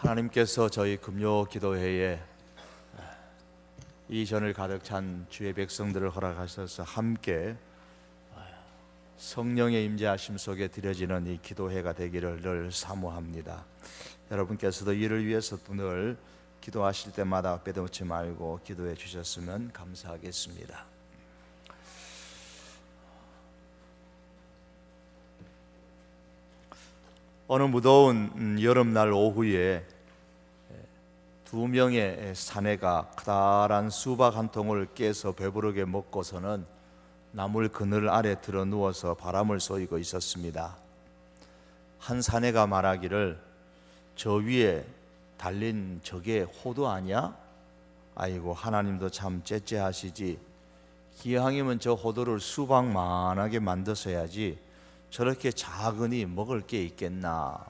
하나님께서 저희 금요 기도회에 이 전을 가득 찬 주의 백성들을 허락하셔서 함께 성령의 임재하심 속에 드려지는 이 기도회가 되기를 늘 사모합니다. 여러분께서도 이를 위해서 늘 기도하실 때마다 빼놓지 말고 기도해 주셨으면 감사하겠습니다. 어느 무더운 여름날 오후에 두 명의 사내가 커다란 수박 한 통을 깨서 배부르게 먹고서는 나물 그늘 아래 들어 누워서 바람을 쏘이고 있었습니다. 한 사내가 말하기를, 저 위에 달린 저게 호두 아니야? 아이고, 하나님도 참 째째하시지. 기왕이면 저 호두를 수박만하게 만드셔야지 저렇게 작으니 먹을 게 있겠나.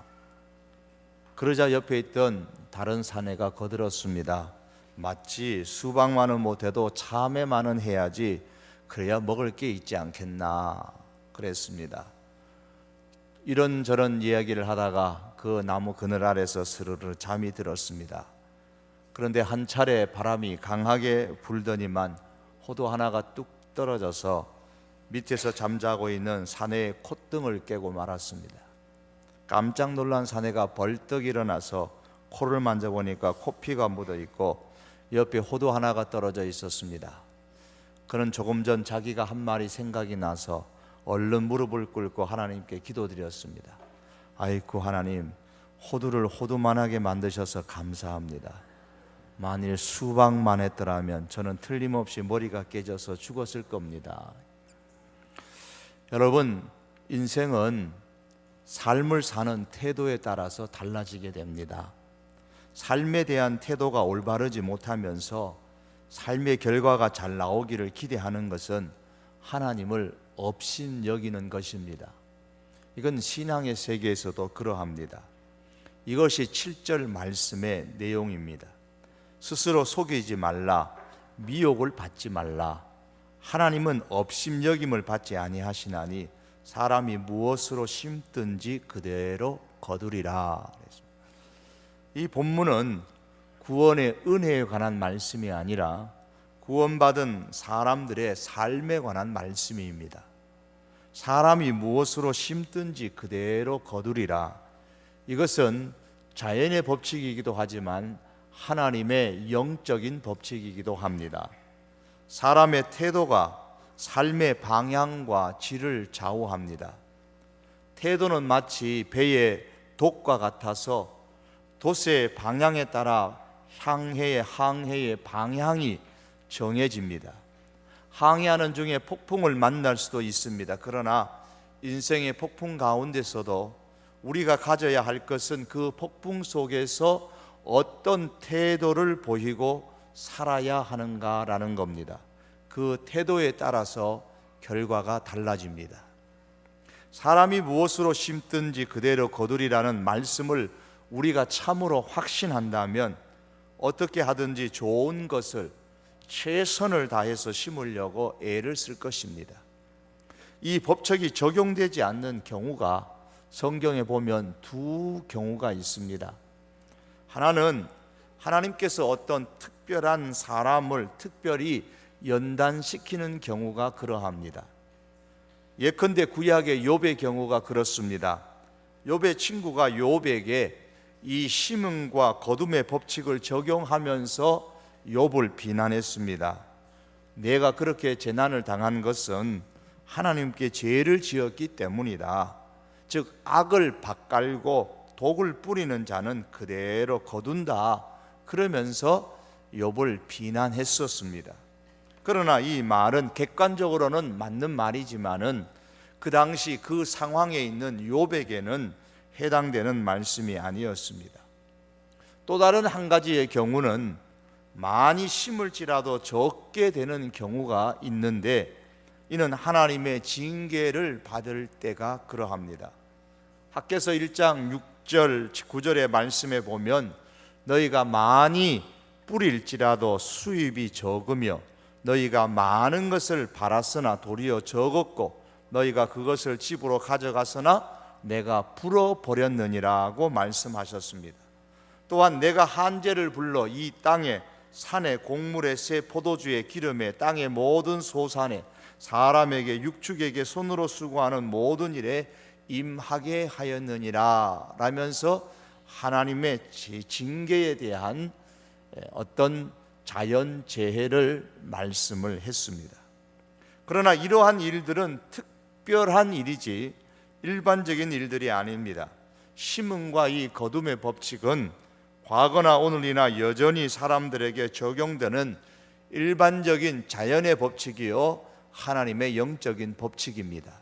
그러자 옆에 있던 다른 사내가 거들었습니다. 마치 수박만은 못해도 참외만은 해야지, 그래야 먹을 게 있지 않겠나 그랬습니다. 이런저런 이야기를 하다가 그 나무 그늘 아래서 스르르 잠이 들었습니다. 그런데 한 차례 바람이 강하게 불더니만 호두 하나가 뚝 떨어져서 밑에서 잠자고 있는 사내의 콧등을 깨고 말았습니다. 깜짝 놀란 사내가 벌떡 일어나서 코를 만져보니까 코피가 묻어있고 옆에 호두 하나가 떨어져 있었습니다. 그는 조금 전 자기가 한 말이 생각이 나서 얼른 무릎을 꿇고 하나님께 기도드렸습니다. 아이쿠, 하나님, 호두를 호두만하게 만드셔서 감사합니다. 만일 수박만 했더라면 저는 틀림없이 머리가 깨져서 죽었을 겁니다. 여러분, 인생은 삶을 사는 태도에 따라서 달라지게 됩니다. 삶에 대한 태도가 올바르지 못하면서 삶의 결과가 잘 나오기를 기대하는 것은 하나님을 업신여기는 것입니다. 이건 신앙의 세계에서도 그러합니다. 이것이 7절 말씀의 내용입니다. 스스로 속이지 말라, 미혹을 받지 말라. 하나님은 업신여김을 받지 아니하시나니 사람이 무엇으로 심든지 그대로 거두리라. 이 본문은 구원의 은혜에 관한 말씀이 아니라 구원받은 사람들의 삶에 관한 말씀입니다. 사람이 무엇으로 심든지 그대로 거두리라. 이것은 자연의 법칙이기도 하지만 하나님의 영적인 법칙이기도 합니다. 사람의 태도가 삶의 방향과 질을 좌우합니다. 태도는 마치 배의 돛과 같아서 돛의 방향에 따라 항해의 방향이 정해집니다. 항해하는 중에 폭풍을 만날 수도 있습니다. 그러나 인생의 폭풍 가운데서도 우리가 가져야 할 것은 그 폭풍 속에서 어떤 태도를 보이고 살아야 하는가라는 겁니다. 그 태도에 따라서 결과가 달라집니다. 사람이 무엇으로 심든지 그대로 거두리라는 말씀을 우리가 참으로 확신한다면 어떻게 하든지 좋은 것을 최선을 다해서 심으려고 애를 쓸 것입니다. 이 법칙이 적용되지 않는 경우가 성경에 보면 두 경우가 있습니다. 하나는 하나님께서 어떤 특별한 사람을 특별히 연단시키는 경우가 그러합니다. 예컨대 구약의 욥의 경우가 그렇습니다. 욥의 친구가 욥에게 이 심음과 거둠의 법칙을 적용하면서 욥을 비난했습니다. 내가 그렇게 재난을 당한 것은 하나님께 죄를 지었기 때문이다. 즉 악을 밭갈고 독을 뿌리는 자는 그대로 거둔다. 그러면서 욥을 비난했었습니다. 그러나 이 말은 객관적으로는 맞는 말이지만은 그 당시 그 상황에 있는 욥에게는 해당되는 말씀이 아니었습니다. 또 다른 한 가지의 경우는 많이 심을지라도 적게 되는 경우가 있는데 이는 하나님의 징계를 받을 때가 그러합니다. 학개서 1장 6절 9절의 말씀에 보면 너희가 많이 뿌릴지라도 수입이 적으며 너희가 많은 것을 팔았으나 도리어 적었고 너희가 그것을 집으로 가져갔으나 내가 풀어버렸느니라고 말씀하셨습니다. 또한 내가 한재를 불러 이 땅에 산에 곡물에 새 포도주에 기름에 땅의 모든 소산에 사람에게 육축에게 손으로 수고하는 모든 일에 임하게 하였느니라 라면서 하나님의 징계에 대한 어떤 자연재해를 말씀을 했습니다. 그러나 이러한 일들은 특별한 일이지 일반적인 일들이 아닙니다. 심음과 이 거둠의 법칙은 과거나 오늘이나 여전히 사람들에게 적용되는 일반적인 자연의 법칙이요 하나님의 영적인 법칙입니다.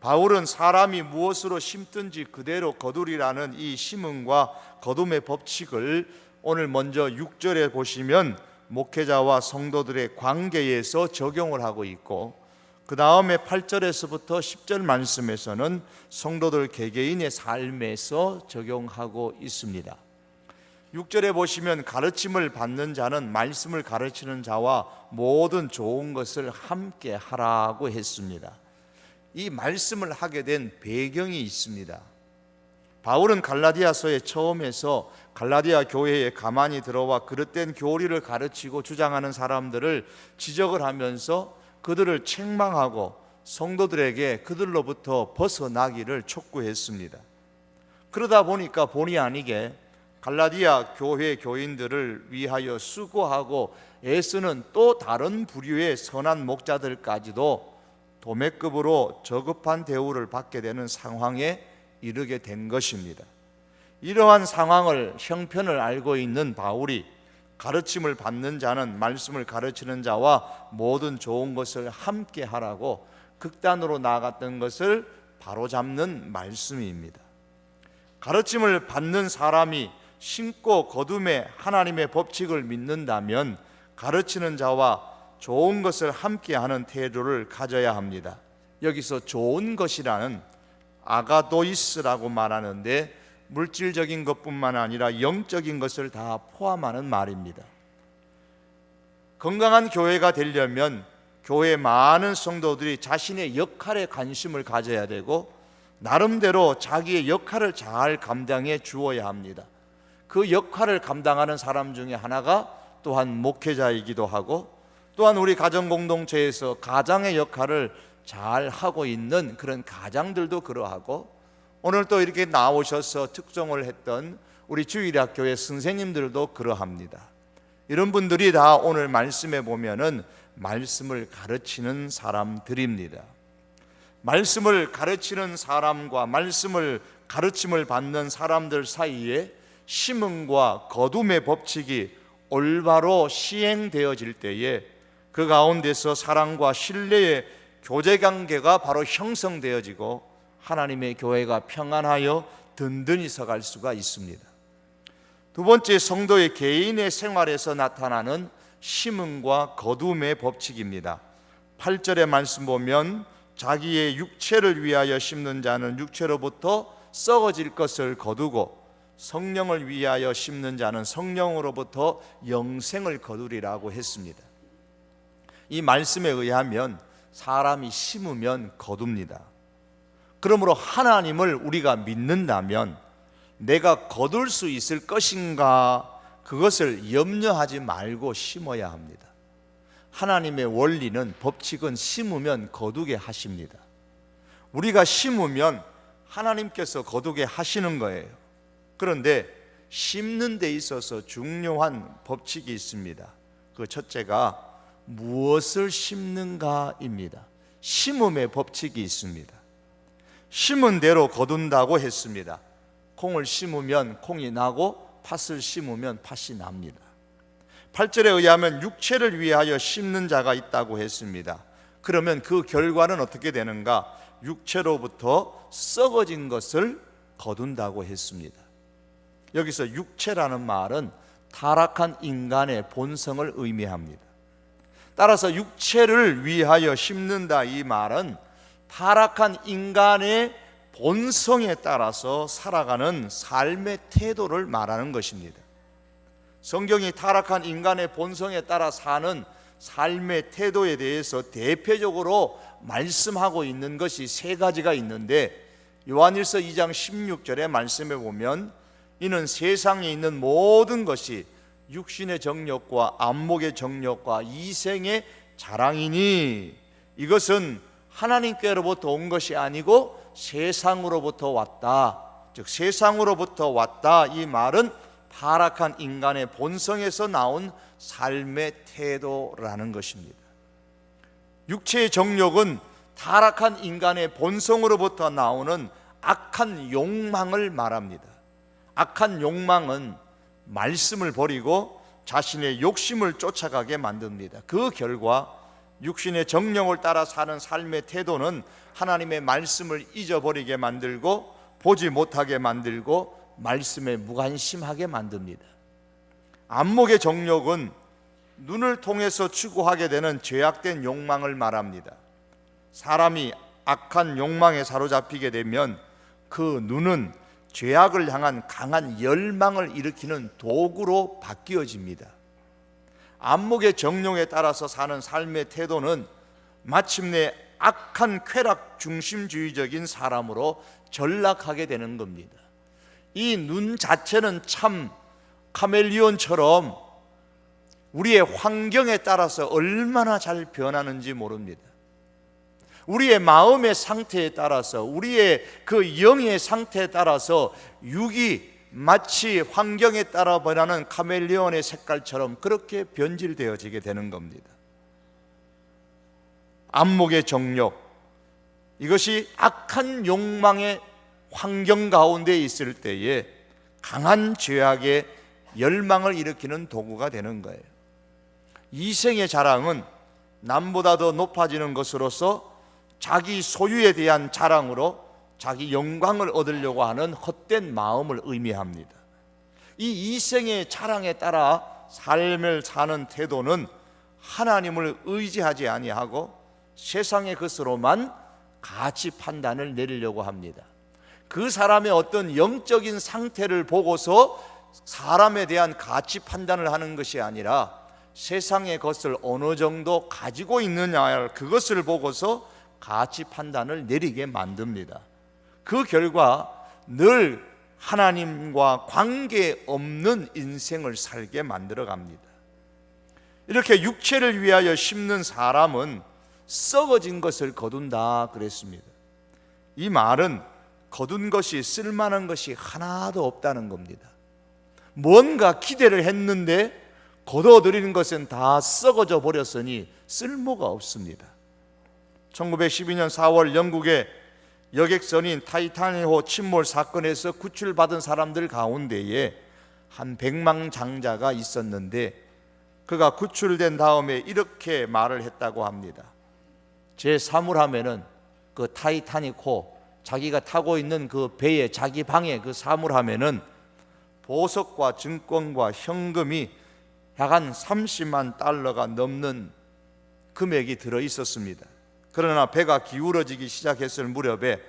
바울은 사람이 무엇으로 심든지 그대로 거두리라는 이 심음과 거둠의 법칙을 오늘 먼저 6절에 보시면 목회자와 성도들의 관계에서 적용을 하고 있고, 그 다음에 8절에서부터 10절 말씀에서는 성도들 개개인의 삶에서 적용하고 있습니다. 6절에 보시면 가르침을 받는 자는 말씀을 가르치는 자와 모든 좋은 것을 함께 하라고 했습니다. 이 말씀을 하게 된 배경이 있습니다. 바울은 갈라디아서의 처음에서 갈라디아 교회에 가만히 들어와 그릇된 교리를 가르치고 주장하는 사람들을 지적을 하면서 그들을 책망하고 성도들에게 그들로부터 벗어나기를 촉구했습니다. 그러다 보니까 본의 아니게 갈라디아 교회 교인들을 위하여 수고하고 애쓰는 또 다른 부류의 선한 목자들까지도 도매급으로 저급한 대우를 받게 되는 상황에 이르게 된 것입니다. 이러한 상황을 형편을 알고 있는 바울이 가르침을 받는 자는 말씀을 가르치는 자와 모든 좋은 것을 함께 하라고 극단으로 나아갔던 것을 바로잡는 말씀입니다. 가르침을 받는 사람이 심고 거둠에 하나님의 법칙을 믿는다면 가르치는 자와 좋은 것을 함께하는 태도를 가져야 합니다. 여기서 좋은 것이라는 아가도이스라고 말하는데 물질적인 것뿐만 아니라 영적인 것을 다 포함하는 말입니다. 건강한 교회가 되려면 교회 많은 성도들이 자신의 역할에 관심을 가져야 되고 나름대로 자기의 역할을 잘 감당해 주어야 합니다. 그 역할을 감당하는 사람 중에 하나가 또한 목회자이기도 하고, 또한 우리 가정공동체에서 가장의 역할을 잘 하고 있는 그런 가장들도 그러하고, 오늘 또 이렇게 나오셔서 특종을 했던 우리 주일학교의 선생님들도 그러합니다. 이런 분들이 다 오늘 말씀에 보면은 말씀을 가르치는 사람들입니다. 말씀을 가르치는 사람과 말씀을 가르침을 받는 사람들 사이에 심음과 거둠의 법칙이 올바로 시행되어질 때에 그 가운데서 사랑과 신뢰의 교제관계가 바로 형성되어지고 하나님의 교회가 평안하여 든든히 서갈 수가 있습니다. 두 번째, 성도의 개인의 생활에서 나타나는 심음과 거둠의 법칙입니다. 8절의 말씀 보면 자기의 육체를 위하여 심는 자는 육체로부터 썩어질 것을 거두고 성령을 위하여 심는 자는 성령으로부터 영생을 거두리라고 했습니다. 이 말씀에 의하면 사람이 심으면 거둡니다. 그러므로 하나님을 우리가 믿는다면 내가 거둘 수 있을 것인가, 그것을 염려하지 말고 심어야 합니다. 하나님의 원리는, 법칙은 심으면 거두게 하십니다. 우리가 심으면 하나님께서 거두게 하시는 거예요. 그런데 심는 데 있어서 중요한 법칙이 있습니다. 그 첫째가 무엇을 심는가입니다. 심음의 법칙이 있습니다. 심은 대로 거둔다고 했습니다. 콩을 심으면 콩이 나고 팥을 심으면 팥이 납니다. 8절에 의하면 육체를 위하여 심는 자가 있다고 했습니다. 그러면 그 결과는 어떻게 되는가? 육체로부터 썩어진 것을 거둔다고 했습니다. 여기서 육체라는 말은 타락한 인간의 본성을 의미합니다. 따라서 육체를 위하여 심는다, 이 말은 타락한 인간의 본성에 따라서 살아가는 삶의 태도를 말하는 것입니다. 성경이 타락한 인간의 본성에 따라 사는 삶의 태도에 대해서 대표적으로 말씀하고 있는 것이 세 가지가 있는데, 요한일서 2장 16절의 말씀에 보면 이는 세상에 있는 모든 것이 육신의 정욕과 안목의 정욕과 이생의 자랑이니 이것은 하나님께로부터 온 것이 아니고 세상으로부터 왔다. 즉 세상으로부터 왔다, 이 말은 타락한 인간의 본성에서 나온 삶의 태도라는 것입니다. 육체의 정욕은 타락한 인간의 본성으로부터 나오는 악한 욕망을 말합니다. 악한 욕망은 말씀을 버리고 자신의 욕심을 쫓아가게 만듭니다. 그 결과 육신의 정욕을 따라 사는 삶의 태도는 하나님의 말씀을 잊어버리게 만들고 보지 못하게 만들고 말씀에 무관심하게 만듭니다. 안목의 정욕은 눈을 통해서 추구하게 되는 죄악된 욕망을 말합니다. 사람이 악한 욕망에 사로잡히게 되면 그 눈은 죄악을 향한 강한 열망을 일으키는 도구로 바뀌어집니다. 안목의 정욕에 따라서 사는 삶의 태도는 마침내 악한 쾌락 중심주의적인 사람으로 전락하게 되는 겁니다. 이 눈 자체는 참 카멜리온처럼 우리의 환경에 따라서 얼마나 잘 변하는지 모릅니다. 우리의 마음의 상태에 따라서, 우리의 그 영의 상태에 따라서 육이 마치 환경에 따라 변하는 카멜레온의 색깔처럼 그렇게 변질되어지게 되는 겁니다. 안목의 정욕, 이것이 악한 욕망의 환경 가운데 있을 때에 강한 죄악의 열망을 일으키는 도구가 되는 거예요. 이생의 자랑은 남보다 더 높아지는 것으로서 자기 소유에 대한 자랑으로 자기 영광을 얻으려고 하는 헛된 마음을 의미합니다. 이 이생의 자랑에 따라 삶을 사는 태도는 하나님을 의지하지 아니하고 세상의 것으로만 가치 판단을 내리려고 합니다. 그 사람의 어떤 영적인 상태를 보고서 사람에 대한 가치 판단을 하는 것이 아니라 세상의 것을 어느 정도 가지고 있느냐, 그것을 보고서 가치 판단을 내리게 만듭니다. 그 결과 늘 하나님과 관계없는 인생을 살게 만들어 갑니다. 이렇게 육체를 위하여 심는 사람은 썩어진 것을 거둔다 그랬습니다. 이 말은 거둔 것이 쓸만한 것이 하나도 없다는 겁니다. 뭔가 기대를 했는데 거둬들이는 것은 다 썩어져 버렸으니 쓸모가 없습니다. 1912년 4월 영국의 여객선인 타이타닉호 침몰 사건에서 구출받은 사람들 가운데에 한 백망장자가 있었는데 그가 구출된 다음에 이렇게 말을 했다고 합니다. 제 사물함에는 그 타이타닉호 자기가 타고 있는 그 배의 자기 방의 그 사물함에는 보석과 증권과 현금이 약 한 30만 달러가 넘는 금액이 들어 있었습니다. 그러나 배가 기울어지기 시작했을 무렵에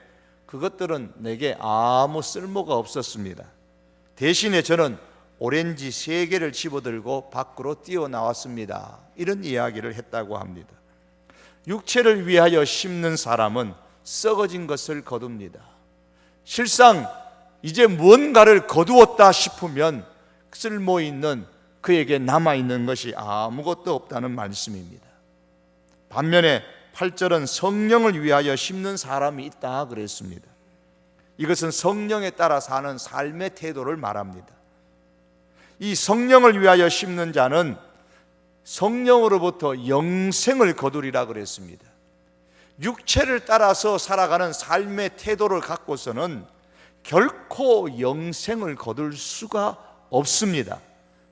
그것들은 내게 아무 쓸모가 없었습니다. 대신에 저는 오렌지 3개를 집어들고 밖으로 뛰어나왔습니다. 이런 이야기를 했다고 합니다. 육체를 위하여 심는 사람은 썩어진 것을 거둡니다. 실상 이제 무언가를 거두었다 싶으면 쓸모있는 그에게 남아있는 것이 아무것도 없다는 말씀입니다. 반면에 8절은 성령을 위하여 심는 사람이 있다 그랬습니다. 이것은 성령에 따라 사는 삶의 태도를 말합니다. 이 성령을 위하여 심는 자는 성령으로부터 영생을 거두리라 그랬습니다. 육체를 따라서 살아가는 삶의 태도를 갖고서는 결코 영생을 거둘 수가 없습니다.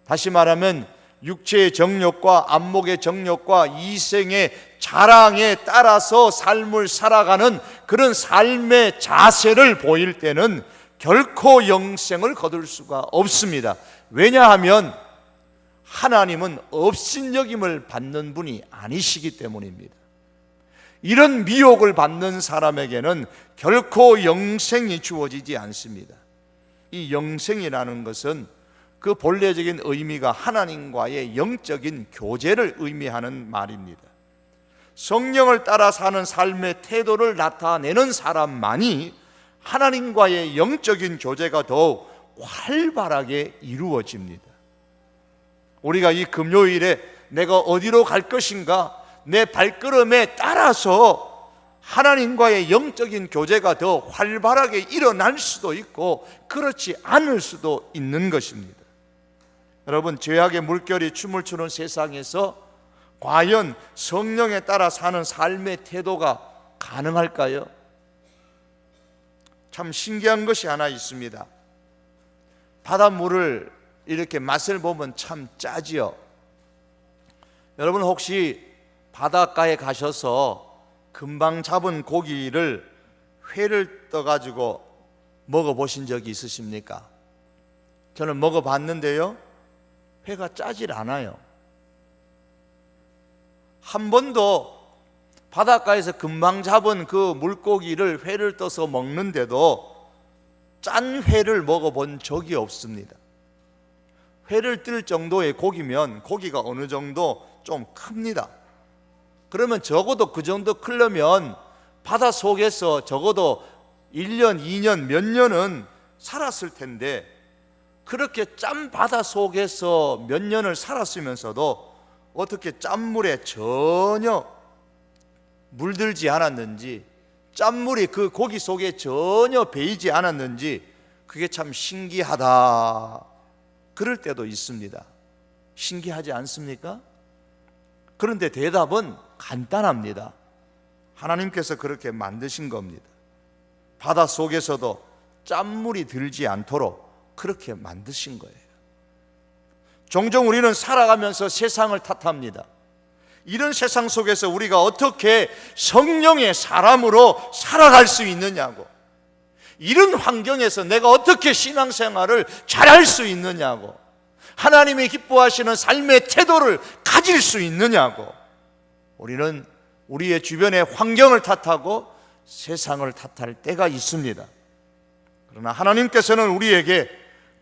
다시 말하면 육체의 정욕과 안목의 정욕과 이생의 자랑에 따라서 삶을 살아가는 그런 삶의 자세를 보일 때는 결코 영생을 거둘 수가 없습니다. 왜냐하면 하나님은 업신여김을 받는 분이 아니시기 때문입니다. 이런 미혹을 받는 사람에게는 결코 영생이 주어지지 않습니다. 이 영생이라는 것은 그 본래적인 의미가 하나님과의 영적인 교제를 의미하는 말입니다. 성령을 따라 사는 삶의 태도를 나타내는 사람만이 하나님과의 영적인 교제가 더욱 활발하게 이루어집니다. 우리가 이 금요일에 내가 어디로 갈 것인가, 내 발걸음에 따라서 하나님과의 영적인 교제가 더 활발하게 일어날 수도 있고 그렇지 않을 수도 있는 것입니다. 여러분, 죄악의 물결이 춤을 추는 세상에서 과연 성령에 따라 사는 삶의 태도가 가능할까요? 참 신기한 것이 하나 있습니다. 바닷물을 이렇게 맛을 보면 참 짜지요. 여러분, 혹시 바닷가에 가셔서 금방 잡은 고기를 회를 떠가지고 먹어보신 적이 있으십니까? 저는 먹어봤는데요, 회가 짜질 않아요. 한 번도 바닷가에서 금방 잡은 그 물고기를 회를 떠서 먹는데도 짠 회를 먹어본 적이 없습니다. 회를 뜰 정도의 고기면 고기가 어느 정도 좀 큽니다. 그러면 적어도 그 정도 크려면 바다 속에서 적어도 1년, 2년, 몇 년은 살았을 텐데 그렇게 짠 바다 속에서 몇 년을 살았으면서도 어떻게 짠물에 전혀 물들지 않았는지, 짠물이 그 고기 속에 전혀 배이지 않았는지 그게 참 신기하다, 그럴 때도 있습니다. 신기하지 않습니까? 그런데 대답은 간단합니다. 하나님께서 그렇게 만드신 겁니다. 바다 속에서도 짠물이 들지 않도록 그렇게 만드신 거예요. 종종 우리는 살아가면서 세상을 탓합니다. 이런 세상 속에서 우리가 어떻게 성령의 사람으로 살아갈 수 있느냐고, 이런 환경에서 내가 어떻게 신앙생활을 잘할 수 있느냐고, 하나님이 기뻐하시는 삶의 태도를 가질 수 있느냐고, 우리는 우리의 주변의 환경을 탓하고 세상을 탓할 때가 있습니다. 그러나 하나님께서는 우리에게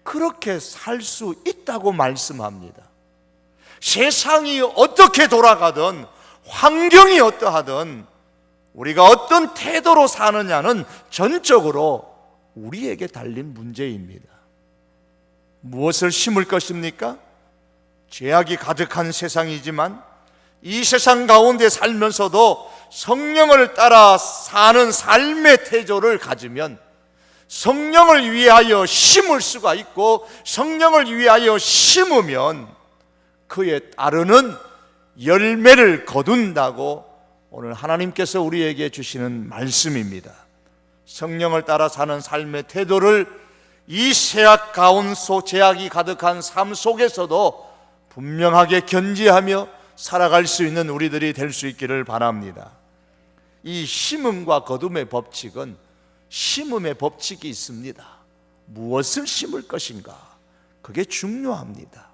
그렇게 살 수 있다고 말씀합니다. 세상이 어떻게 돌아가든 환경이 어떠하든 우리가 어떤 태도로 사느냐는 전적으로 우리에게 달린 문제입니다. 무엇을 심을 것입니까? 죄악이 가득한 세상이지만 이 세상 가운데 살면서도 성령을 따라 사는 삶의 태도를 가지면 성령을 위하여 심을 수가 있고, 성령을 위하여 심으면 그에 따르는 열매를 거둔다고 오늘 하나님께서 우리에게 주시는 말씀입니다. 성령을 따라 사는 삶의 태도를 이 죄악이 가득한 삶 속에서도 분명하게 견지하며 살아갈 수 있는 우리들이 될 수 있기를 바랍니다. 이 심음과 거둠의 법칙은 심음의 법칙이 있습니다. 무엇을 심을 것인가, 그게 중요합니다.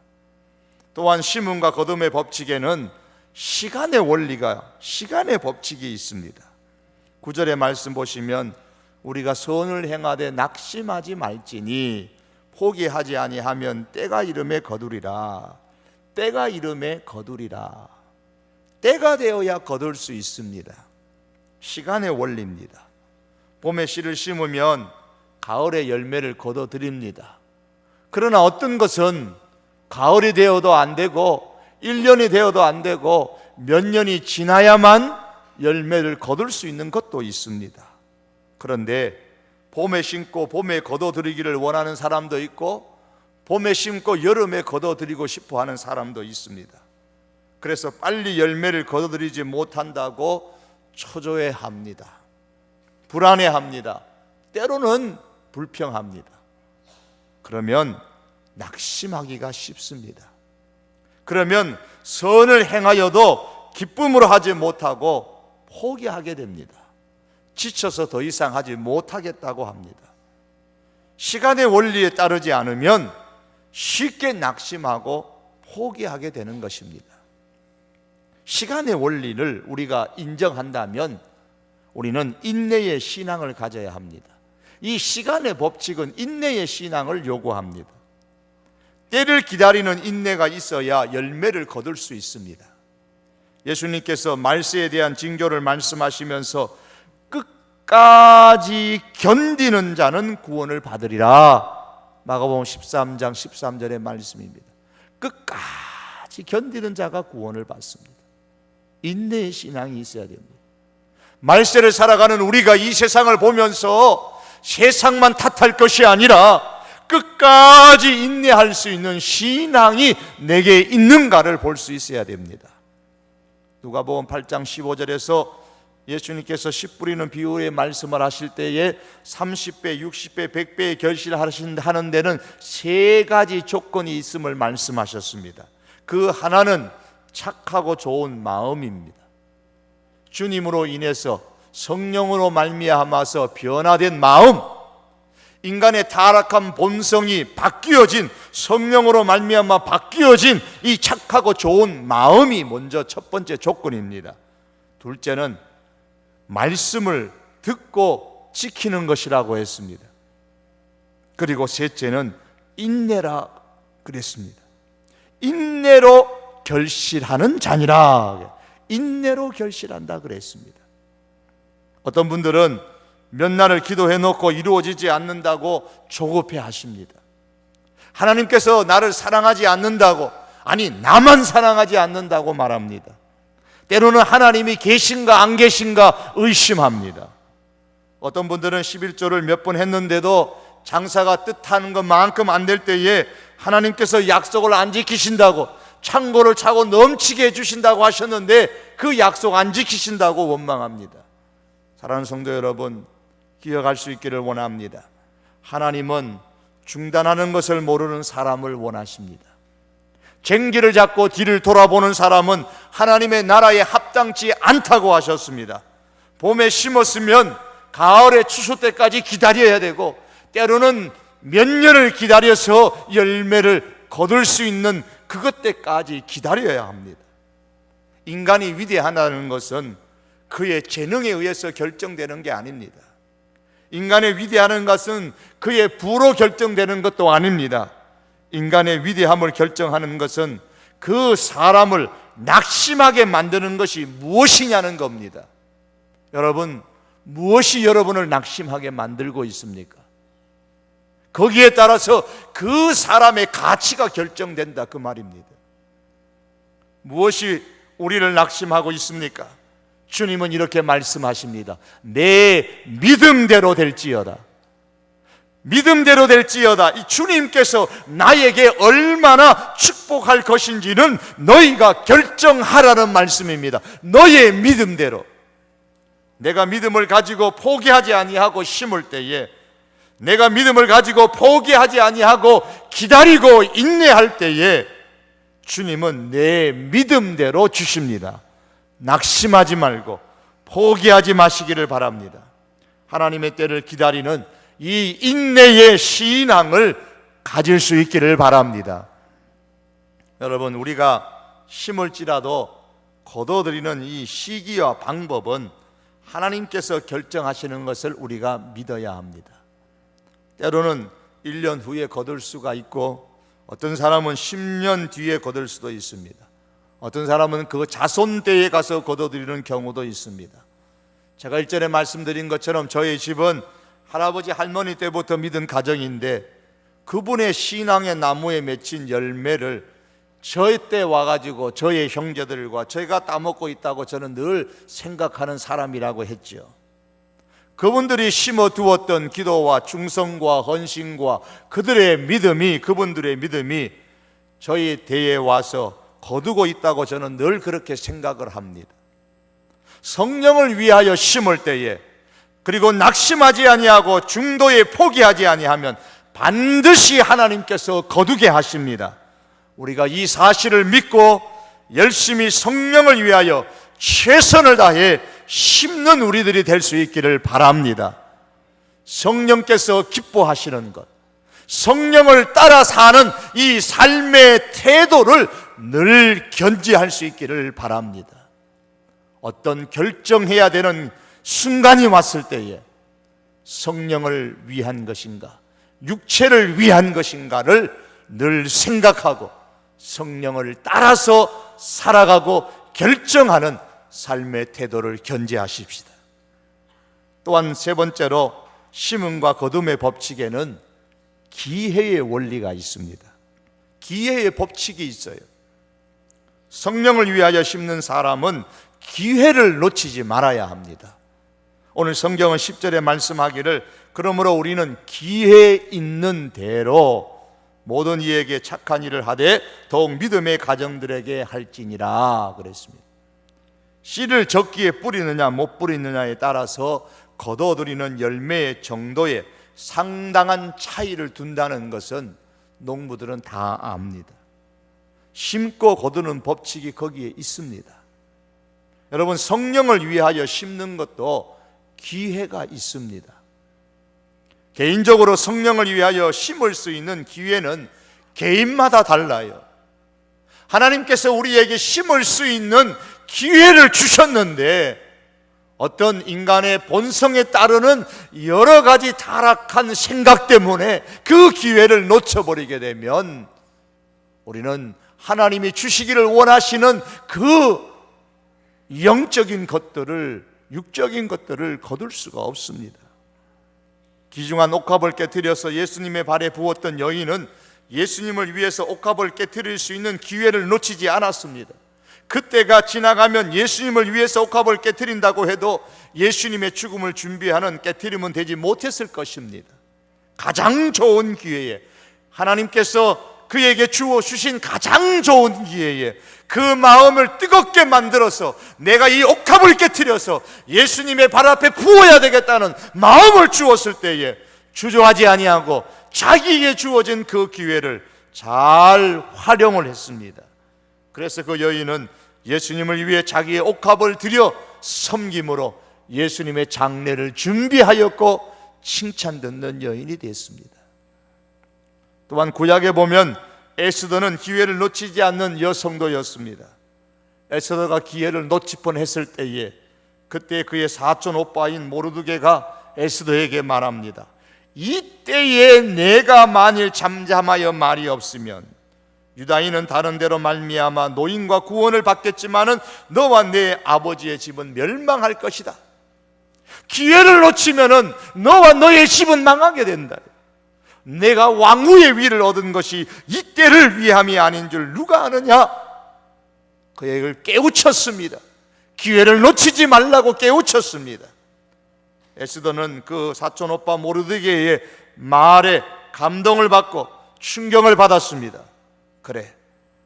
또한 심음과 거둠의 법칙에는 시간의 원리가, 시간의 법칙이 있습니다. 9절의 말씀 보시면 우리가 선을 행하되 낙심하지 말지니 포기하지 아니하면 때가 이름에 거두리라. 때가 이름에 거두리라. 때가 되어야 거둘 수 있습니다. 시간의 원리입니다. 봄에 씨를 심으면 가을에 열매를 거둬들입니다. 그러나 어떤 것은 가을이 되어도 안 되고 1년이 되어도 안 되고 몇 년이 지나야만 열매를 거둘 수 있는 것도 있습니다. 그런데 봄에 심고 봄에 거둬들이기를 원하는 사람도 있고 봄에 심고 여름에 거둬들이고 싶어 하는 사람도 있습니다. 그래서 빨리 열매를 거둬들이지 못한다고 초조해합니다. 불안해합니다. 때로는 불평합니다. 그러면 낙심하기가 쉽습니다. 그러면 선을 행하여도 기쁨으로 하지 못하고 포기하게 됩니다. 지쳐서 더 이상 하지 못하겠다고 합니다. 시간의 원리에 따르지 않으면 쉽게 낙심하고 포기하게 되는 것입니다. 시간의 원리를 우리가 인정한다면 우리는 인내의 신앙을 가져야 합니다. 이 시간의 법칙은 인내의 신앙을 요구합니다. 때를 기다리는 인내가 있어야 열매를 거둘 수 있습니다. 예수님께서 말세에 대한 징조를 말씀하시면서 끝까지 견디는 자는 구원을 받으리라 마가복음 13장 13절의 말씀입니다. 끝까지 견디는 자가 구원을 받습니다. 인내의 신앙이 있어야 됩니다. 말세를 살아가는 우리가 이 세상을 보면서 세상만 탓할 것이 아니라 끝까지 인내할 수 있는 신앙이 내게 있는가를 볼 수 있어야 됩니다. 누가복음 8장 15절에서 예수님께서 씨 뿌리는 비유의 말씀을 하실 때에 30배, 60배, 100배의 결실하는 데는 세 가지 조건이 있음을 말씀하셨습니다. 그 하나는 착하고 좋은 마음입니다. 주님으로 인해서 성령으로 말미암아서 변화된 마음, 인간의 타락한 본성이 바뀌어진, 성령으로 말미암아 바뀌어진 이 착하고 좋은 마음이 먼저 첫 번째 조건입니다. 둘째는 말씀을 듣고 지키는 것이라고 했습니다. 그리고 셋째는 인내라 그랬습니다. 인내로 결실하는 자니라. 인내로 결실한다 그랬습니다. 어떤 분들은 몇 날을 기도해 놓고 이루어지지 않는다고 조급해 하십니다. 하나님께서 나를 사랑하지 않는다고, 아니 나만 사랑하지 않는다고 말합니다. 때로는 하나님이 계신가 안 계신가 의심합니다. 어떤 분들은 11조를 몇 번 했는데도 장사가 뜻하는 것만큼 안 될 때에 하나님께서 약속을 안 지키신다고, 창고를 차고 넘치게 해주신다고 하셨는데 그 약속 안 지키신다고 원망합니다. 사랑하는 성도 여러분, 기억할 수 있기를 원합니다. 하나님은 중단하는 것을 모르는 사람을 원하십니다. 쟁기를 잡고 뒤를 돌아보는 사람은 하나님의 나라에 합당치 않다고 하셨습니다. 봄에 심었으면 가을에 추수 때까지 기다려야 되고, 때로는 몇 년을 기다려서 열매를 거둘 수 있는 그것 때까지 기다려야 합니다. 인간이 위대하다는 것은 그의 재능에 의해서 결정되는 게 아닙니다. 인간의 위대하는 것은 그의 부로 결정되는 것도 아닙니다. 인간의 위대함을 결정하는 것은 그 사람을 낙심하게 만드는 것이 무엇이냐는 겁니다. 여러분, 무엇이 여러분을 낙심하게 만들고 있습니까? 거기에 따라서 그 사람의 가치가 결정된다, 그 말입니다. 무엇이 우리를 낙심하고 있습니까? 주님은 이렇게 말씀하십니다. 내 믿음대로 될지어다. 믿음대로 될지어다. 이 주님께서 나에게 얼마나 축복할 것인지는 너희가 결정하라는 말씀입니다. 너의 믿음대로. 내가 믿음을 가지고 포기하지 아니하고 심을 때에, 내가 믿음을 가지고 포기하지 아니하고 기다리고 인내할 때에 주님은 내 믿음대로 주십니다. 낙심하지 말고 포기하지 마시기를 바랍니다. 하나님의 때를 기다리는 이 인내의 신앙을 가질 수 있기를 바랍니다. 여러분, 우리가 심을지라도 거둬들이는 이 시기와 방법은 하나님께서 결정하시는 것을 우리가 믿어야 합니다. 때로는 1년 후에 거둘 수가 있고, 어떤 사람은 10년 뒤에 거둘 수도 있습니다. 어떤 사람은 그 자손 때에 가서 거둬들이는 경우도 있습니다. 제가 일전에 말씀드린 것처럼 저희 집은 할아버지 할머니 때부터 믿은 가정인데, 그분의 신앙의 나무에 맺힌 열매를 저희 때 와가지고 저의 형제들과 저희가 따먹고 있다고 저는 늘 생각하는 사람이라고 했죠. 그분들이 심어두었던 기도와 충성과 헌신과 그들의 믿음이, 그분들의 믿음이 저희 대에 와서 거두고 있다고 저는 늘 그렇게 생각을 합니다. 성령을 위하여 심을 때에, 그리고 낙심하지 아니하고 중도에 포기하지 아니하면 반드시 하나님께서 거두게 하십니다. 우리가 이 사실을 믿고 열심히 성령을 위하여 최선을 다해 심는 우리들이 될 수 있기를 바랍니다. 성령께서 기뻐하시는 것, 성령을 따라 사는 이 삶의 태도를 늘 견지할 수 있기를 바랍니다. 어떤 결정해야 되는 순간이 왔을 때에 성령을 위한 것인가, 육체를 위한 것인가를 늘 생각하고 성령을 따라서 살아가고 결정하는 삶의 태도를 견지하십시다. 또한 세 번째로 심음과 거둠의 법칙에는 기회의 원리가 있습니다. 기회의 법칙이 있어요. 성령을 위하여 심는 사람은 기회를 놓치지 말아야 합니다. 오늘 성경은 10절에 말씀하기를 그러므로 우리는 기회 있는 대로 모든 이에게 착한 일을 하되 더욱 믿음의 가정들에게 할지니라 그랬습니다. 씨를 적기에 뿌리느냐 못 뿌리느냐에 따라서 거둬들이는 열매의 정도에 상당한 차이를 둔다는 것은 농부들은 다 압니다. 심고 거두는 법칙이 거기에 있습니다. 여러분, 성령을 위하여 심는 것도 기회가 있습니다. 개인적으로 성령을 위하여 심을 수 있는 기회는 개인마다 달라요. 하나님께서 우리에게 심을 수 있는 기회를 주셨는데 어떤 인간의 본성에 따르는 여러 가지 타락한 생각 때문에 그 기회를 놓쳐버리게 되면 우리는 하나님이 주시기를 원하시는 그 영적인 것들을, 육적인 것들을 거둘 수가 없습니다. 귀중한 옥합을 깨뜨려서 예수님의 발에 부었던 여인은 예수님을 위해서 옥합을 깨뜨릴 수 있는 기회를 놓치지 않았습니다. 그때가 지나가면 예수님을 위해서 옥합을 깨뜨린다고 해도 예수님의 죽음을 준비하는 깨뜨림은 되지 못했을 것입니다. 가장 좋은 기회에, 하나님께서 그에게 주신 가장 좋은 기회에 그 마음을 뜨겁게 만들어서 내가 이 옥합을 깨뜨려서 예수님의 발 앞에 부어야 되겠다는 마음을 주었을 때에 주저하지 아니하고 자기에게 주어진 그 기회를 잘 활용을 했습니다. 그래서 그 여인은 예수님을 위해 자기의 옥합을 들여 섬김으로 예수님의 장례를 준비하였고 칭찬 듣는 여인이 됐습니다. 또한 구약에 보면 에스더는 기회를 놓치지 않는 여성도였습니다. 에스더가 기회를 놓칠 뻔했을 때에 그때 그의 사촌 오빠인 모르드게가 에스더에게 말합니다. 이때에 내가 만일 잠잠하여 말이 없으면 유다인은 다른 데로 말미암아 노임과 구원을 받겠지만은 너와 내 아버지의 집은 멸망할 것이다. 기회를 놓치면은 너와 너의 집은 망하게 된다. 내가 왕후의 위를 얻은 것이 이때를 위함이 아닌 줄 누가 아느냐? 그에게 깨우쳤습니다. 기회를 놓치지 말라고 깨우쳤습니다. 에스더는 그 사촌 오빠 모르드게의 말에 감동을 받고 충격을 받았습니다. 그래,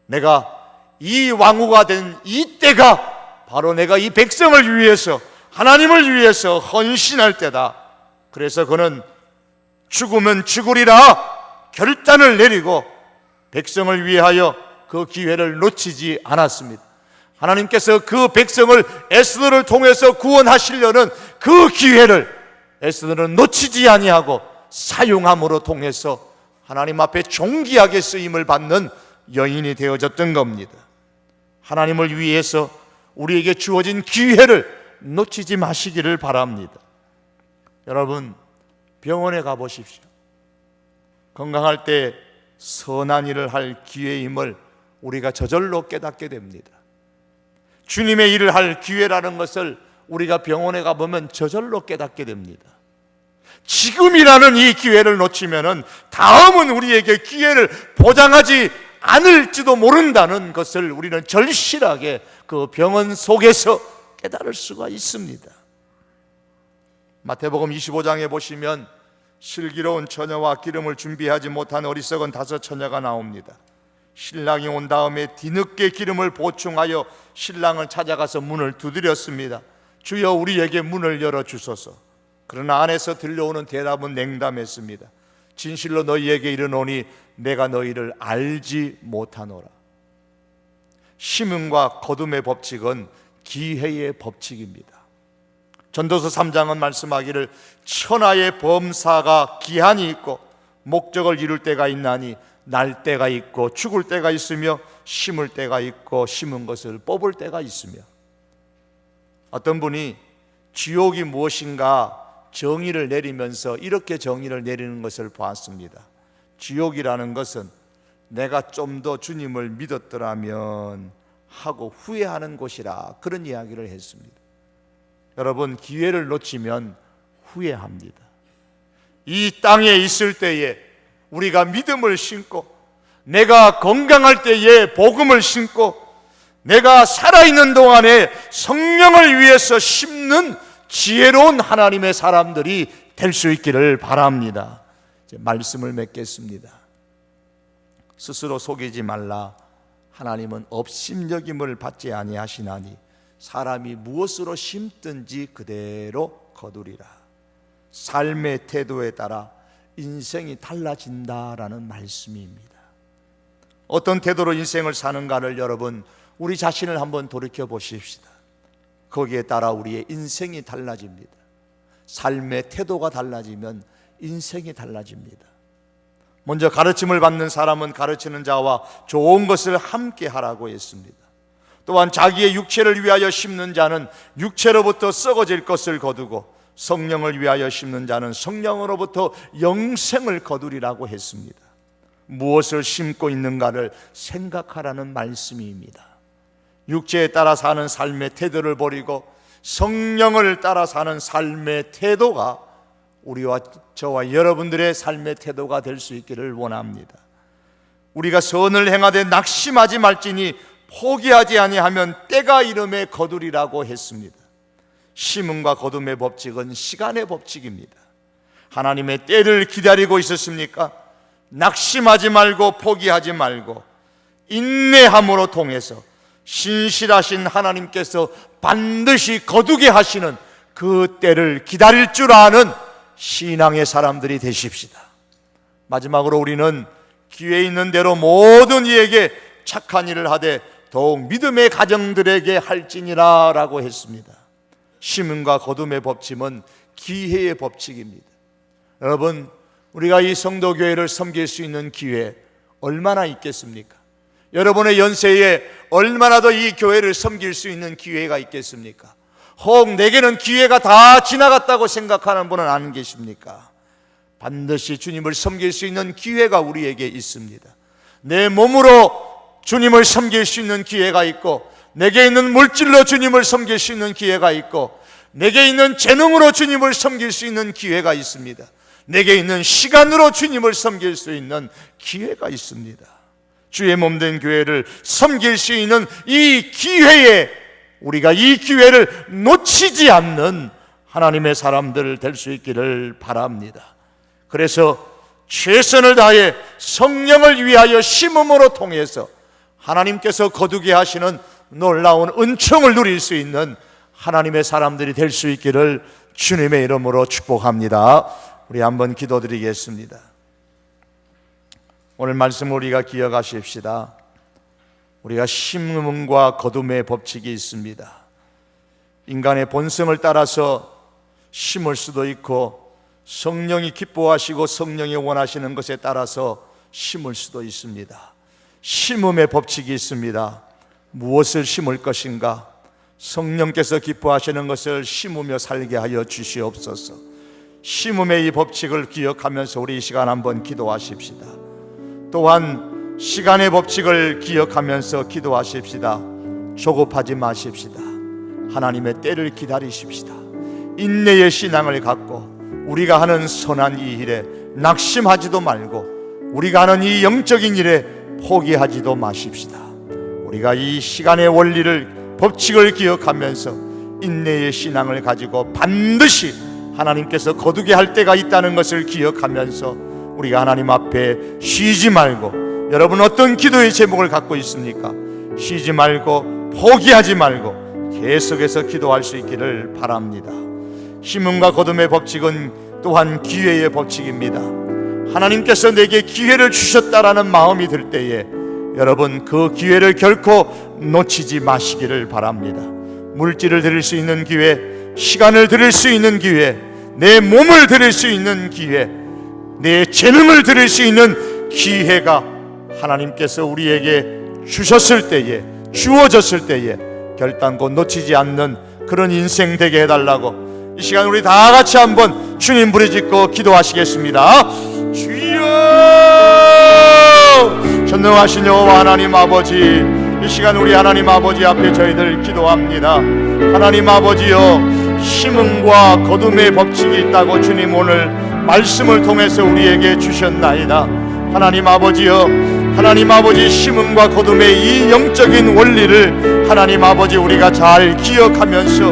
내가 이 왕후가 된 이때가 바로 내가 이 백성을 위해서, 하나님을 위해서 헌신할 때다. 그래서 그는 죽으면 죽으리라 결단을 내리고 백성을 위하여 그 기회를 놓치지 않았습니다. 하나님께서 그 백성을 에스더를 통해서 구원하시려는 그 기회를 에스더는 놓치지 아니하고 사용함으로 통해서 하나님 앞에 존귀하게 쓰임을 받는 여인이 되어졌던 겁니다. 하나님을 위해서 우리에게 주어진 기회를 놓치지 마시기를 바랍니다. 여러분, 병원에 가보십시오. 건강할 때 선한 일을 할 기회임을 우리가 저절로 깨닫게 됩니다. 주님의 일을 할 기회라는 것을 우리가 병원에 가보면 저절로 깨닫게 됩니다. 지금이라는 이 기회를 놓치면은 다음은 우리에게 기회를 보장하지 않을지도 모른다는 것을 우리는 절실하게 그 병원 속에서 깨달을 수가 있습니다. 마태복음 25장에 보시면 슬기로운 처녀와 기름을 준비하지 못한 어리석은 5 처녀가 나옵니다. 신랑이 온 다음에 뒤늦게 기름을 보충하여 신랑을 찾아가서 문을 두드렸습니다. 주여, 우리에게 문을 열어주소서. 그러나 안에서 들려오는 대답은 냉담했습니다. 진실로 너희에게 이르노니 내가 너희를 알지 못하노라. 심음과 거둠의 법칙은 기회의 법칙입니다. 전도서 3장은 말씀하기를 천하의 범사가 기한이 있고 목적을 이룰 때가 있나니 날 때가 있고 죽을 때가 있으며 심을 때가 있고 심은 것을 뽑을 때가 있으며, 어떤 분이 지옥이 무엇인가 정의를 내리면서 이렇게 정의를 내리는 것을 보았습니다. 지옥이라는 것은 내가 좀 더 주님을 믿었더라면 하고 후회하는 곳이라, 그런 이야기를 했습니다. 여러분, 기회를 놓치면 후회합니다. 이 땅에 있을 때에 우리가 믿음을 심고, 내가 건강할 때에 복음을 심고, 내가 살아있는 동안에 성령을 위해서 심는 지혜로운 하나님의 사람들이 될 수 있기를 바랍니다. 이제 말씀을 맺겠습니다. 스스로 속이지 말라. 하나님은 업심여김을 받지 아니하시나니 사람이 무엇으로 심든지 그대로 거두리라. 삶의 태도에 따라 인생이 달라진다라는 말씀입니다. 어떤 태도로 인생을 사는가를 여러분 우리 자신을 한번 돌이켜 보십시다. 거기에 따라 우리의 인생이 달라집니다. 삶의 태도가 달라지면 인생이 달라집니다. 먼저 가르침을 받는 사람은 가르치는 자와 좋은 것을 함께 하라고 했습니다. 또한 자기의 육체를 위하여 심는 자는 육체로부터 썩어질 것을 거두고 성령을 위하여 심는 자는 성령으로부터 영생을 거두리라고 했습니다. 무엇을 심고 있는가를 생각하라는 말씀입니다. 육체에 따라 사는 삶의 태도를 버리고 성령을 따라 사는 삶의 태도가 우리와 저와 여러분들의 삶의 태도가 될 수 있기를 원합니다. 우리가 선을 행하되 낙심하지 말지니 포기하지 아니하면 때가 이름에 거두리라고 했습니다. 심음과 거둠의 법칙은 시간의 법칙입니다. 하나님의 때를 기다리고 있었습니까? 낙심하지 말고 포기하지 말고 인내함으로 통해서 신실하신 하나님께서 반드시 거두게 하시는 그 때를 기다릴 줄 아는 신앙의 사람들이 되십시다. 마지막으로 우리는 기회 있는 대로 모든 이에게 착한 일을 하되 더욱 믿음의 가정들에게 할지니라 라고 했습니다. 심음과 거둠의 법칙은 기회의 법칙입니다. 여러분, 우리가 이 성도교회를 섬길 수 있는 기회 얼마나 있겠습니까? 여러분의 연세에 얼마나 더 이 교회를 섬길 수 있는 기회가 있겠습니까? 혹 내게는 기회가 다 지나갔다고 생각하는 분은 안 계십니까? 반드시 주님을 섬길 수 있는 기회가 우리에게 있습니다. 내 몸으로 주님을 섬길 수 있는 기회가 있고, 내게 있는 물질로 주님을 섬길 수 있는 기회가 있고, 내게 있는 재능으로 주님을 섬길 수 있는 기회가 있습니다. 내게 있는 시간으로 주님을 섬길 수 있는 기회가 있습니다. 주의 몸된 교회를 섬길 수 있는 이 기회에 우리가 이 기회를 놓치지 않는 하나님의 사람들 될 수 있기를 바랍니다. 그래서 최선을 다해 성령을 위하여 심음으로 통해서 하나님께서 거두게 하시는 놀라운 은총을 누릴 수 있는 하나님의 사람들이 될 수 있기를 주님의 이름으로 축복합니다. 우리 한번 기도드리겠습니다. 오늘 말씀 우리가 기억하십시다. 우리가 심음과 거둠의 법칙이 있습니다. 인간의 본성을 따라서 심을 수도 있고, 성령이 기뻐하시고 성령이 원하시는 것에 따라서 심을 수도 있습니다. 심음의 법칙이 있습니다. 무엇을 심을 것인가? 성령께서 기뻐하시는 것을 심으며 살게 하여 주시옵소서. 심음의 이 법칙을 기억하면서 우리 이 시간 한번 기도하십시다. 또한 시간의 법칙을 기억하면서 기도하십시다. 조급하지 마십시다. 하나님의 때를 기다리십시다. 인내의 신앙을 갖고 우리가 하는 선한 이 일에 낙심하지도 말고, 우리가 하는 이 영적인 일에 포기하지도 마십시다. 우리가 이 시간의 원리를, 법칙을 기억하면서 인내의 신앙을 가지고 반드시 하나님께서 거두게 할 때가 있다는 것을 기억하면서 우리가 하나님 앞에 쉬지 말고, 여러분 어떤 기도의 제목을 갖고 있습니까? 쉬지 말고 포기하지 말고 계속해서 기도할 수 있기를 바랍니다. 심음과 거둠의 법칙은 또한 기회의 법칙입니다. 하나님께서 내게 기회를 주셨다라는 마음이 들 때에 여러분 그 기회를 결코 놓치지 마시기를 바랍니다. 물질을 드릴 수 있는 기회, 시간을 드릴 수 있는 기회, 내 몸을 드릴 수 있는 기회, 내 재능을 드릴 수 있는 기회가 하나님께서 우리에게 주셨을 때에, 주어졌을 때에 결단코 놓치지 않는 그런 인생 되게 해달라고 이 시간 우리 다 같이 한번 주님 부르짖고 기도하시겠습니다. 주여, 전능하신 여호와 하나님 아버지, 이 시간 우리 하나님 아버지 앞에 저희들 기도합니다. 하나님 아버지여, 심음과 거둠의 법칙이 있다고 주님 오늘 말씀을 통해서 우리에게 주셨나이다. 하나님 아버지여, 하나님 아버지 심음과 거둠의 이 영적인 원리를 하나님 아버지 우리가 잘 기억하면서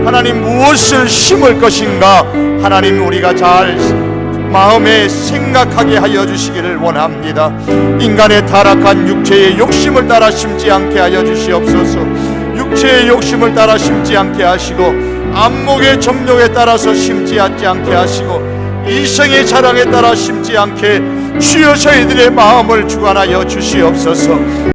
하나님 무엇을 심을 것인가 하나님 우리가 잘 마음에 생각하게 하여 주시기를 원합니다. 인간의 타락한 육체의 욕심을 따라 심지 않게 하여 주시옵소서. 육체의 욕심을 따라 심지 않게 하시고 안목의 정욕에 따라서 심지 않게 하시고 이생의 자랑에 따라 심지 않게 주여 저희들의 마음을 주관하여 주시옵소서.